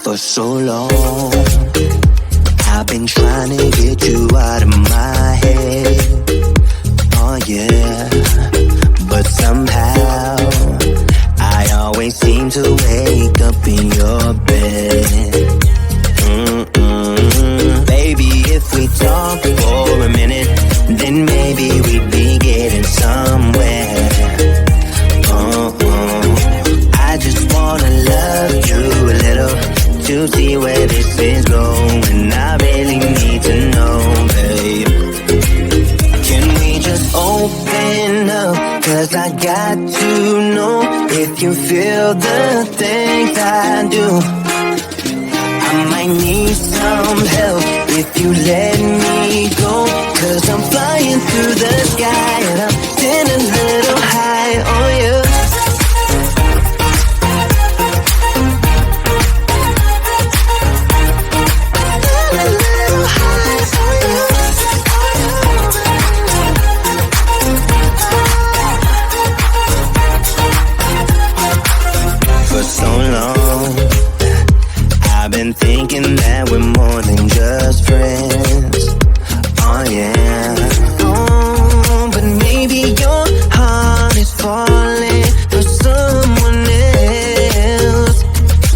For so long, I've been trying to get you out of my head. Oh yeah, but somehow I always seem to wake up in your bed. Baby, if we talk for a minute, then maybe we'd be getting somewhere. I just wanna love you a little to see where this is going. I really need to know, babe. Can we just open up? 'Cause I got to know if you feel the things I do. I might need some help if you let me go. 'Cause I'm flying through the sky and I'm sitting a little high on you. For so long, I've been thinking that we're more than just friends. Oh yeah. Oh, but maybe your heart is falling for someone else.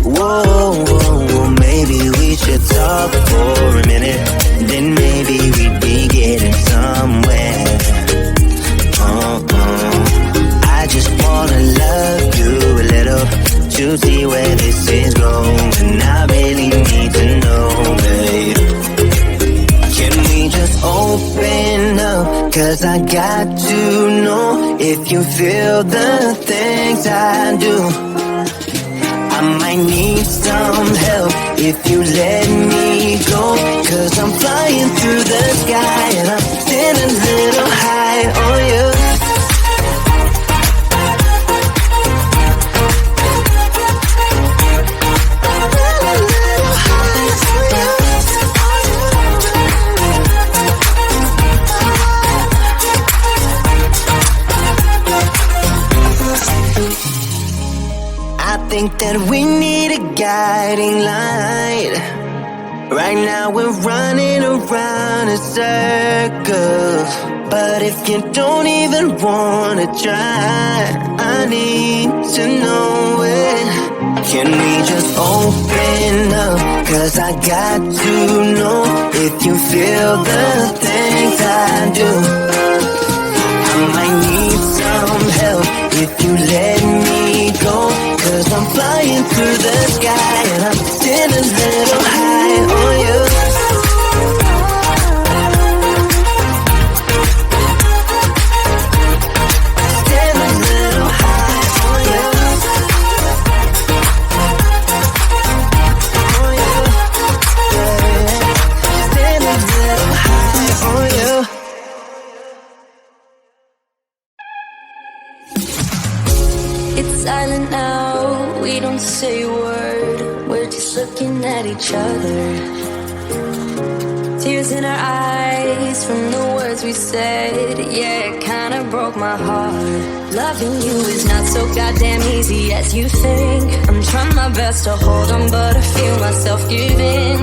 Whoa, whoa, whoa, maybe we should talk for a minute. Then maybe we'd be getting somewhere. I just wanna love you a little to see where this is going. I really need to know, babe. Can we just open up? 'Cause I got to know if you feel the things I do. I might need some help if you let me go. 'Cause I'm flying through the sky and I'm sitting a little high on you. I think that we need a guiding light. Right now we're running around in circles. But if you don't even wanna try, I need to know it. Can we just open up? 'Cause I got to know if you feel the things I do. I might need some help if you let me go. 'Cause I'm flying through the sky and I'm sitting a little high on you. Sitting a little high on you. On you. Yeah. Sitting a little high on you. It's silent now, we don't say a word. We're just looking at each other. Tears in our eyes from the words we said. Yeah, it kinda broke my heart. Loving you is not so goddamn easy as you think. I'm trying my best to hold on, but I feel myself giving.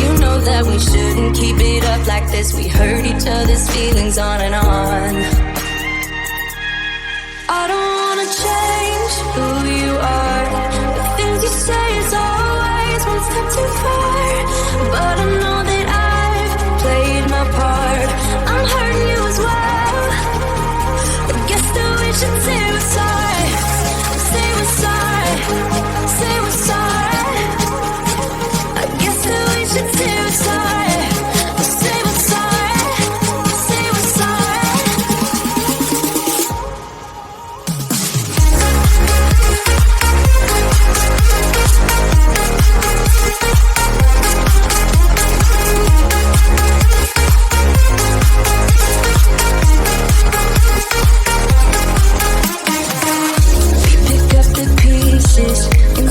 You know that we shouldn't keep it up like this. We hurt each other's feelings on and on. I don't wanna change who you are. The things you say is always one step too far. But I know that I've played my part. I'm hurting you as well. I guess that we should say we're sorry. Say we're sorry. Say we're sorry. I guess that we should say we're sorry. Say we're sorry. Say we're sorry.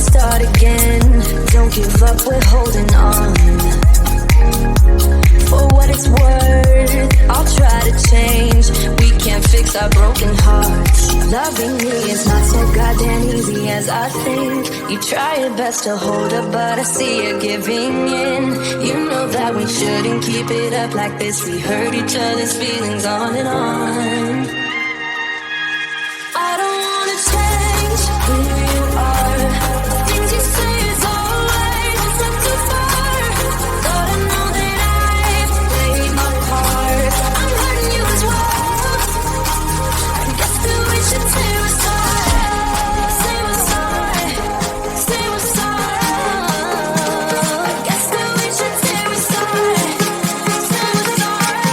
Start again. Don't give up, we're holding on. For what it's worth, I'll try to change. We can't fix our broken hearts. Loving me is not so goddamn easy as I think. You try your best to hold up, but I see you giving in. You know that we shouldn't keep it up like this. We hurt each other's feelings on and on. I don't wanna change who you are. The things you say is always a step too far. But I know that I've played my part. I'm hurting you as well. I guess that we should say we're sorry. Say we're sorry. Say we're sorry. I guess that we should say we're sorry. Say we're sorry.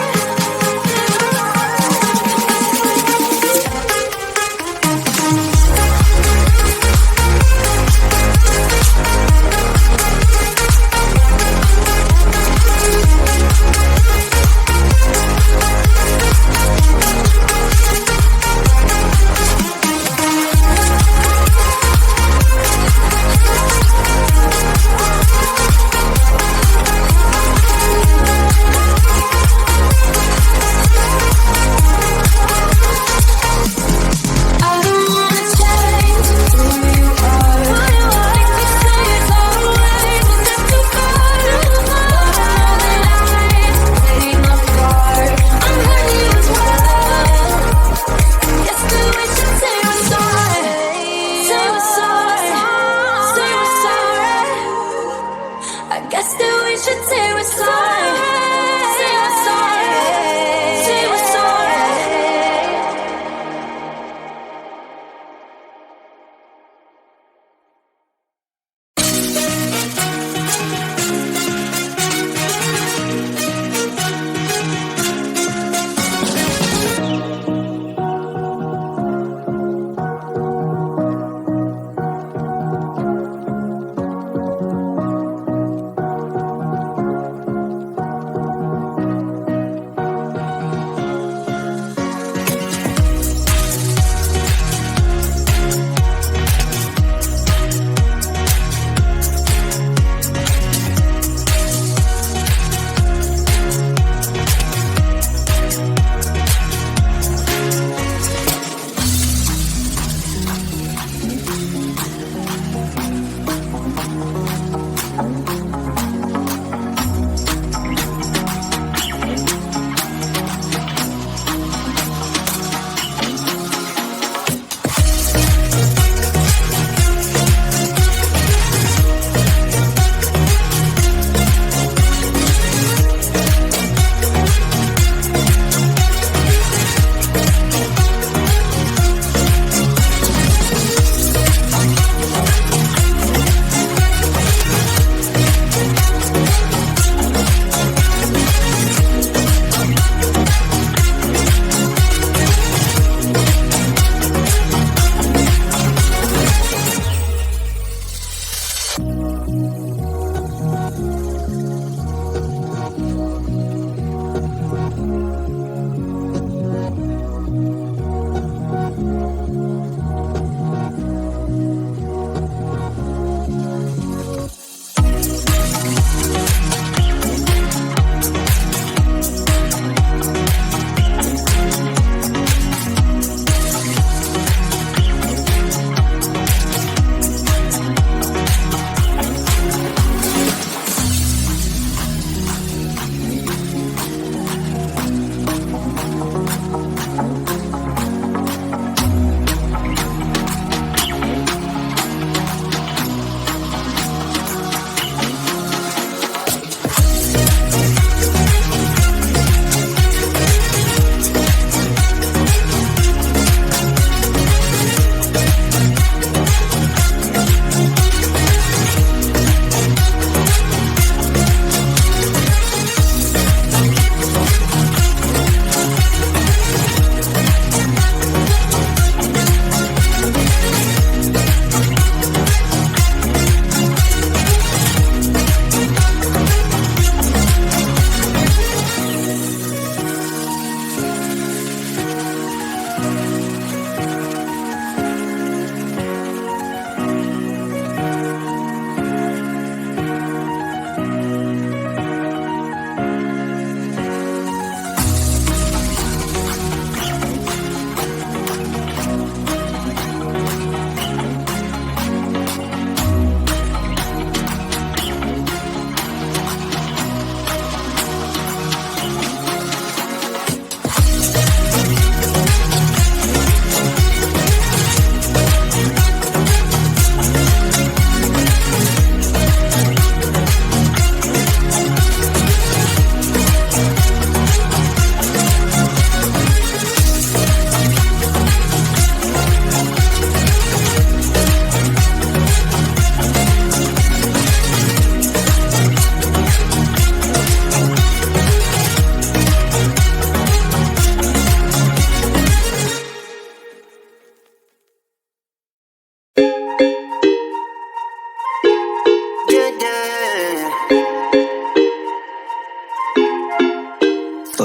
I don't wanna change who you are. The things you say is always a step too far. But I know that I've played my part. I'm hurting you as well. Guess that we should say we're sorry. Say we're sorry. Say we're sorry. I guess that we should say we're sorry. Say we're sorry. Say we're sorry.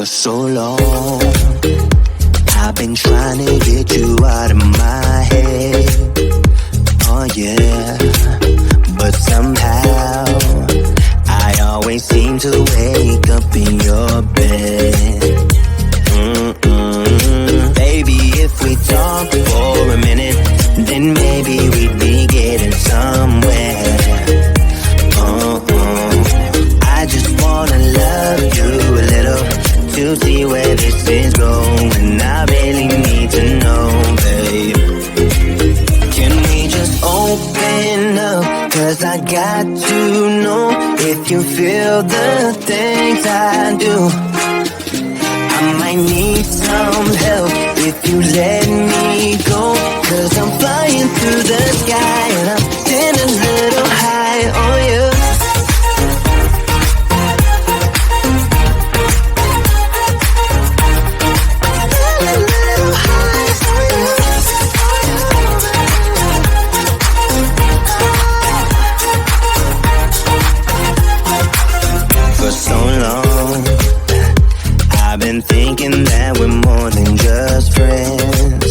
For so long, I've been trying to get you out of my head. Oh yeah, but somehow I always seem to wake up in your bed. Baby, if we talk for a minute, then maybe we'd be getting somewhere. I just wanna love you a little to see where this is going. I really need to know, babe. Can we just open up? 'Cause I got to know if you feel the things I do. I might need some help if you let me go. 'Cause I'm flying through the sky and I'm getting a little high on you. For so long, I've been thinking that we're more than just friends.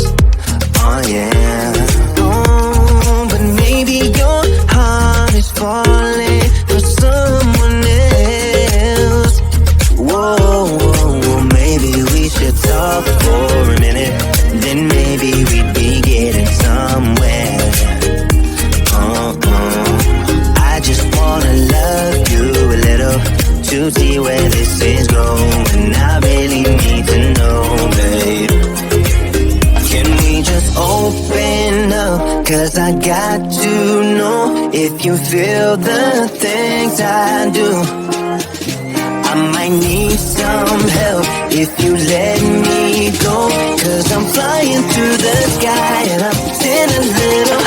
Oh yeah. Oh, but maybe your heart is falling for someone else. Whoa, maybe we should talk for a minute. Then maybe we'd be getting somewhere. I just wanna love you a little to see where this is going. I really need to know, babe. Can we just open up? 'Cause I got to know if you feel the things I do. I might need some help if you let me go. 'Cause I'm flying through the sky and I'm getting a little